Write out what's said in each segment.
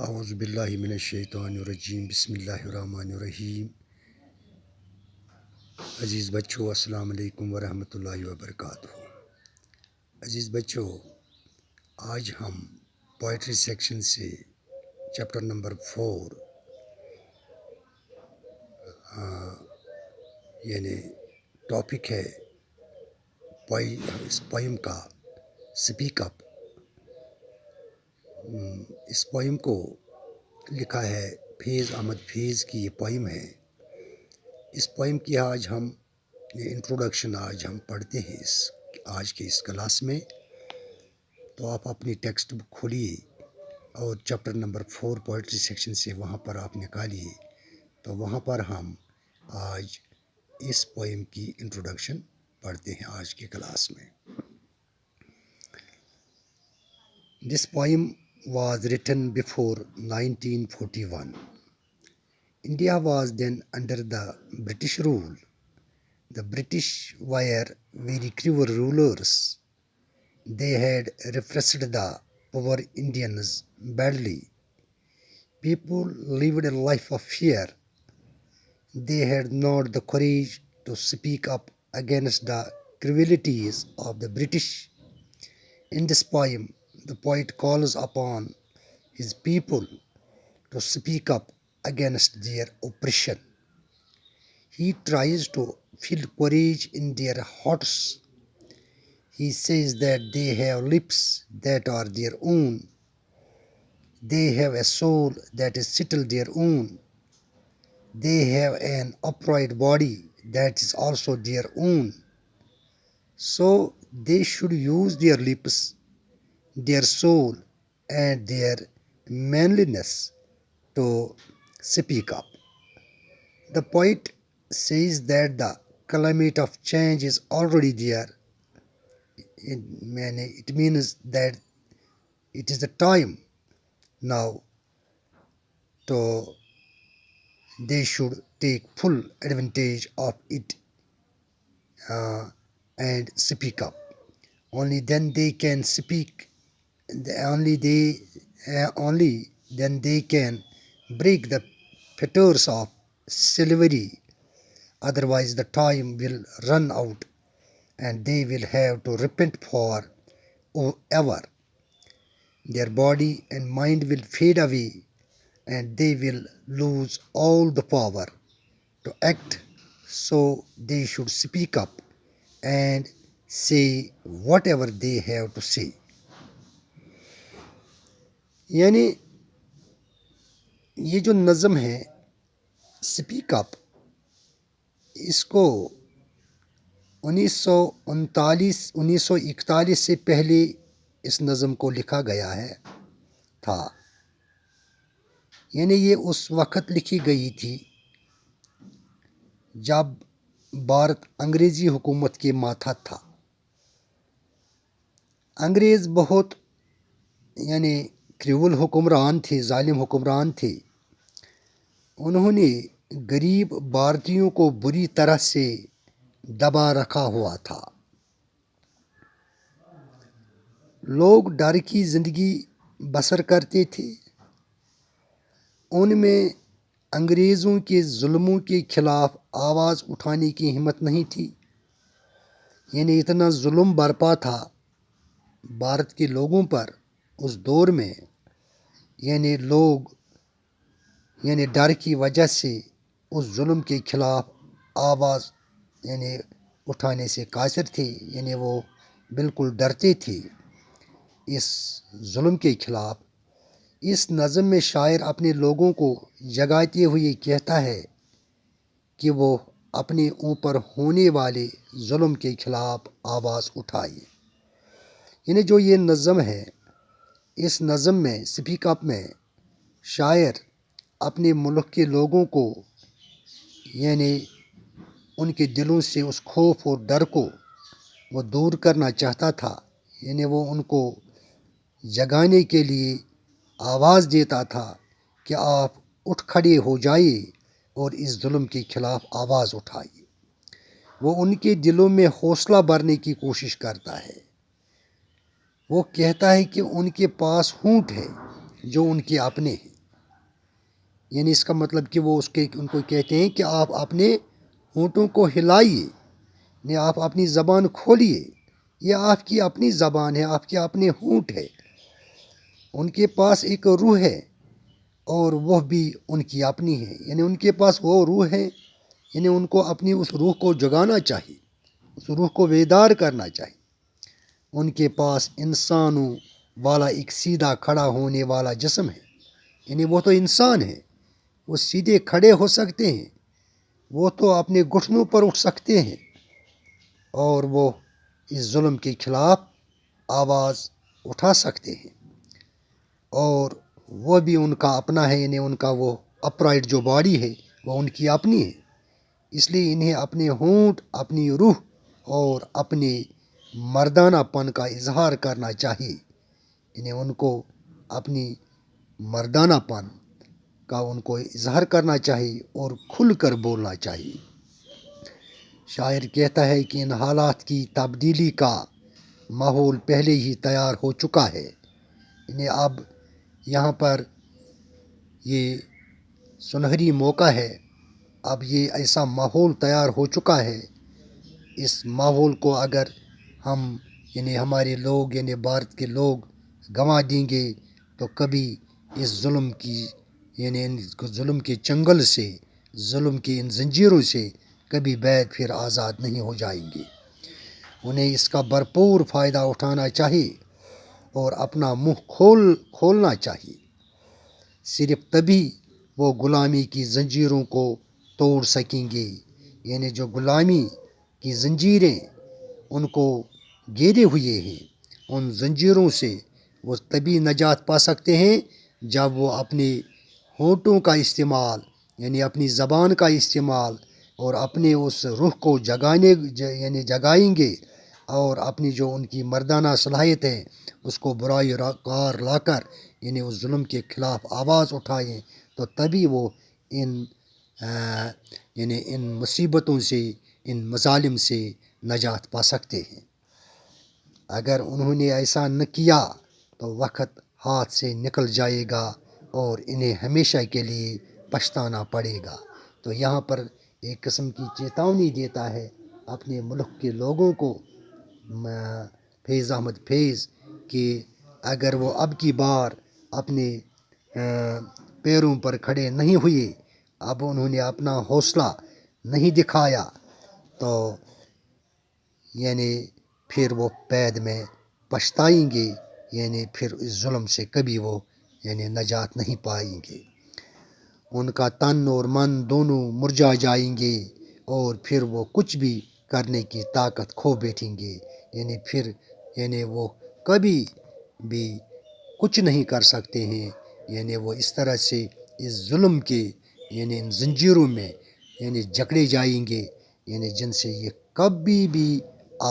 اعوذ باللہ من الشیطان الرجیم بسم اللہ الرحمن الرحیم۔ عزیز بچوں، السلام علیکم ورحمۃ اللہ وبرکاتہ۔ عزیز بچوں، آج ہم پوئٹری سیکشن سے چیپٹر نمبر 4 یعنی ٹاپک ہے اس پوئم کا سپیک اپ۔ اس پوئم کو لکھا ہے فیض احمد فیض کی یہ پوئم ہے۔ اس پوئم کی آج ہم انٹروڈکشن پڑھتے ہیں آج کے اس کلاس میں۔ تو آپ اپنی ٹیکسٹ بک کھولیے اور چیپٹر نمبر 4 پوئٹری سیکشن سے وہاں پر آپ نکالیے، تو وہاں پر ہم آج اس پوئم کی انٹروڈکشن پڑھتے ہیں آج کے کلاس میں۔ This poem was written before 1941. India was then under the British rule. The British were very cruel rulers. They had repressed the poor Indians badly. People lived a life of fear. They had not the courage to speak up against the cruelties of the British. In this poem, the poet calls upon his people to speak up against their oppression. He tries to feel courage in their hearts. He says that they have lips that are their own. They have a soul that is still their own. They have an upright body that is also their own. So they should use their lips, their soul, and their manliness to speak up. The poet says that the climate of change is already there. It means that it is the time now to they should take full advantage of it and speak up. Only then they can speak. Only then they can break the fetters of slavery. Otherwise, the time will run out and they will have to repent forever. Their body and mind will fade away and they will lose all the power to act. So they should speak up and say whatever they have to say. یعنی یہ جو نظم ہے speak اپ، اس کو 1941 سے پہلے اس نظم کو لکھا گیا تھا۔ یعنی یہ اس وقت لکھی گئی تھی جب بھارت انگریزی حکومت کے ماتحت تھا۔ انگریز بہت کریول حکمران تھے، ظالم حکمران تھے۔ انہوں نے غریب بھارتیوں کو بری طرح سے دبا رکھا ہوا تھا۔ لوگ ڈر کی زندگی بسر کرتے تھے۔ ان میں انگریزوں کے ظلموں کے خلاف آواز اٹھانے کی ہمت نہیں تھی۔ اتنا ظلم برپا تھا بھارت کے لوگوں پر اس دور میں، لوگ ڈر کی وجہ سے اس ظلم کے خلاف آواز اٹھانے سے قاصر تھے۔ وہ بالکل ڈرتے تھے اس ظلم کے خلاف۔ اس نظم میں شاعر اپنے لوگوں کو جگاتے ہوئے کہتا ہے کہ وہ اپنے اوپر ہونے والے ظلم کے خلاف آواز اٹھائے۔ جو یہ نظم ہے، اس نظم میں سپیک اپ میں شاعر اپنے ملک کے لوگوں کو ان کے دلوں سے اس خوف اور ڈر کو وہ دور کرنا چاہتا تھا۔ وہ ان کو جگانے کے لیے آواز دیتا تھا کہ آپ اٹھ کھڑے ہو جائیے اور اس ظلم کے خلاف آواز اٹھائیے۔ وہ ان کے دلوں میں حوصلہ بھرنے کی کوشش کرتا ہے۔ وہ کہتا ہے کہ ان کے پاس ہونٹ ہے جو ان کے اپنے ہیں، یعنی اس کا مطلب کہ وہ ان کو کہتے ہیں کہ آپ اپنے ہونٹوں کو ہلائیے، یعنی آپ اپنی زبان کھولیے، یہ آپ کی اپنی زبان ہے، آپ کے اپنے ہونٹ ہے۔ ان کے پاس ایک روح ہے اور وہ بھی ان کی اپنی ہے، یعنی ان کے پاس وہ روح ہے، یعنی ان کو اپنی اس روح کو جگانا چاہیے، اس روح کو بیدار کرنا چاہیے۔ ان کے پاس انسانوں والا ایک سیدھا کھڑا ہونے والا جسم ہے، یعنی وہ تو انسان ہے، وہ سیدھے کھڑے ہو سکتے ہیں، وہ تو اپنے گھٹنوں پر اٹھ سکتے ہیں، اور وہ اس ظلم کے خلاف آواز اٹھا سکتے ہیں، اور وہ بھی ان کا اپنا ہے، یعنی ان کا وہ اپرائٹ جو باڈی ہے وہ ان کی اپنی ہے۔ اس لیے انہیں اپنے ہونٹ، اپنی روح اور اپنے مردانہ پن کا اظہار کرنا چاہیے، یعنی ان کو اپنی مردانہ پن کا ان کو اظہار کرنا چاہیے اور کھل کر بولنا چاہیے۔ شاعر کہتا ہے کہ ان حالات کی تبدیلی کا ماحول پہلے ہی تیار ہو چکا ہے، یعنی اب یہاں پر یہ سنہری موقع ہے، اب یہ ایسا ماحول تیار ہو چکا ہے۔ اس ماحول کو اگر ہم یعنی ہمارے لوگ یعنی بھارت کے لوگ گنوا دیں گے تو کبھی اس ظلم کی یعنی ان ظلم کے چنگل سے، ظلم کی ان زنجیروں سے کبھی بعد پھر آزاد نہیں ہو جائیں گے۔ انہیں اس کا بھرپور فائدہ اٹھانا چاہیے اور اپنا منہ کھولنا چاہیے۔ صرف تبھی وہ غلامی کی زنجیروں کو توڑ سکیں گے، یعنی جو غلامی کی زنجیریں ان کو گھیرے ہوئے ہیں، ان زنجیروں سے وہ تبھی نجات پا سکتے ہیں جب وہ اپنے ہونٹوں کا استعمال یعنی اپنی زبان کا استعمال اور اپنے اس روح کو یعنی جگائیں گے، اور اپنی جو ان کی مردانہ صلاحیت ہے اس کو برائی کار لا کر یعنی اس ظلم کے خلاف آواز اٹھائیں، تو تبھی وہ یعنی ان مصیبتوں سے، ان مظالم سے نجات پا سکتے ہیں۔ اگر انہوں نے ایسا نہ کیا تو وقت ہاتھ سے نکل جائے گا اور انہیں ہمیشہ کے لیے پچھتانا پڑے گا۔ تو یہاں پر ایک قسم کی چیتونی دیتا ہے اپنے ملک کے لوگوں کو فیض احمد فیض، کہ اگر وہ اب کی بار اپنے پیروں پر کھڑے نہیں ہوئے، اب انہوں نے اپنا حوصلہ نہیں دکھایا، تو یعنی پھر وہ بعد میں پچھتائیں گے، یعنی پھر اس ظلم سے کبھی وہ یعنی نجات نہیں پائیں گے۔ ان کا تن اور من دونوں مرجھا جائیں گے اور پھر وہ کچھ بھی کرنے کی طاقت کھو بیٹھیں گے، یعنی پھر یعنی وہ کبھی بھی کچھ نہیں کر سکتے ہیں، یعنی وہ اس طرح سے اس ظلم کے یعنی ان زنجیروں میں یعنی جکڑے جائیں گے، یعنی جن سے یہ کبھی بھی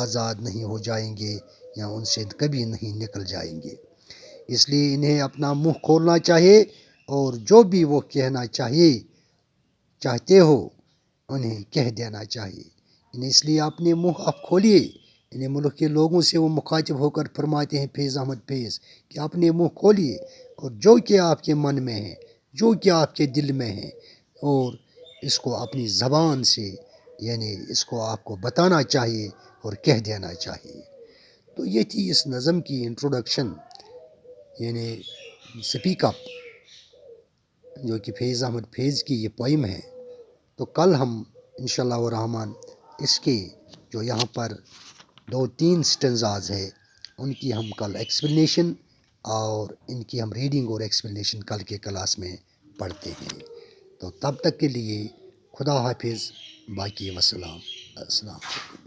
آزاد نہیں ہو جائیں گے یا ان سے کبھی نہیں نکل جائیں گے۔ اس لیے انہیں اپنا منہ کھولنا چاہیے اور جو بھی وہ کہنا چاہتے ہو انہیں کہہ دینا چاہیے، یعنی اس لیے اپنے منہ آپ کھولیے۔ یعنی ملک کے لوگوں سے وہ مخاطب ہو کر فرماتے ہیں فیض احمد فیض کہ اپنے منہ کھولیے اور جو کہ آپ کے من میں ہے، جو کہ آپ کے دل میں ہے، اور اس کو اپنی زبان سے یعنی اس کو آپ کو بتانا چاہیے اور کہہ دینا چاہیے۔ تو یہ تھی اس نظم کی انٹروڈکشن، یعنی سپیک اپ، جو کہ فیض احمد فیض کی یہ پوئم ہے۔ تو کل ہم انشاءاللہ الرحمن اس کے جو یہاں پر 2-3 سٹنزاز ہے ان کی ہم کل ایکسپلینیشن اور ان کی ہم ریڈنگ اور ایکسپلینیشن کل کے کلاس میں پڑھتے ہیں۔ تو تب تک کے لیے خدا حافظ، باقی وسلام، السلام علیکم۔